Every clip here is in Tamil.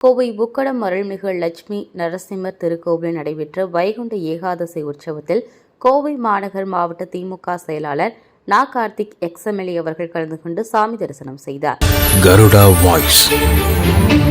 கோவை புக்கடம் அருள்மிகு லட்சுமி நரசிம்மர் திருக்கோவிலில் நடைபெற்ற வைகுண்ட ஏகாதசி உற்சவத்தில் கோவை மாநகர் மாவட்ட திமுக செயலாளர் நா. கார்த்திக் எக்ஸ்எம்எல்ஏ அவர்கள் கலந்து கொண்டு சாமி தரிசனம் செய்தார்.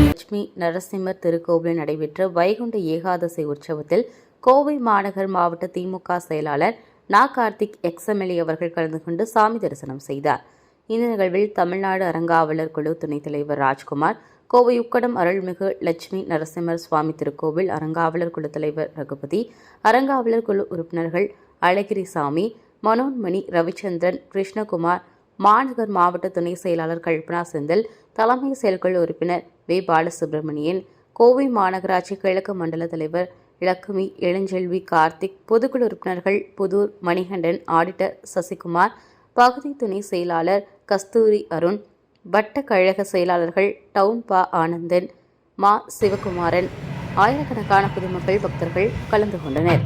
லட்சுமி நரசிம்மர் திருக்கோவிலில் நடைபெற்ற வைகுண்ட ஏகாதசி உற்சவத்தில் கோவை மாநகர் மாவட்ட திமுக செயலாளர் நா. கார்த்திக் எக்ஸ்எம்எல்ஏ அவர்கள் கலந்து கொண்டு சாமி தரிசனம் செய்தார். இந்த நிகழ்வில் தமிழ்நாடு அறங்காவலர் குழு துணைத் தலைவர் ராஜ்குமார், கோவை உக்கடம் அருள்மிகு லட்சுமி நரசிம்மர் சுவாமி திருக்கோவில் அறங்காவலர் குழு தலைவர் ரகுபதி, அறங்காவலர் குழு உறுப்பினர்கள் அழகிரிசாமி, மனோன்மணி, ரவிச்சந்திரன், கிருஷ்ணகுமார், மாநகர் மாவட்ட துணை செயலாளர் கல்பனா செந்தில், தலைமை செயற்குழு உறுப்பினர் வே. பாலசுப்ரமணியன், கோவை மாநகராட்சி கிழக்கு மண்டல தலைவர் லக்குமி, இளஞ்செல்வி, கார்த்திக், பொதுக்குழு உறுப்பினர்கள் புதூர் மணிகண்டன், ஆடிட்டர் சசிகுமார், பகுதி துணை செயலாளர் கஸ்தூரி அருண், வட்ட கழக செயலாளர்கள் டவுன் பா. ஆனந்தன், மா. சிவகுமாரன், ஆயிரக்கணக்கான பொதுமக்கள் பக்தர்கள் கலந்து கொண்டனர்.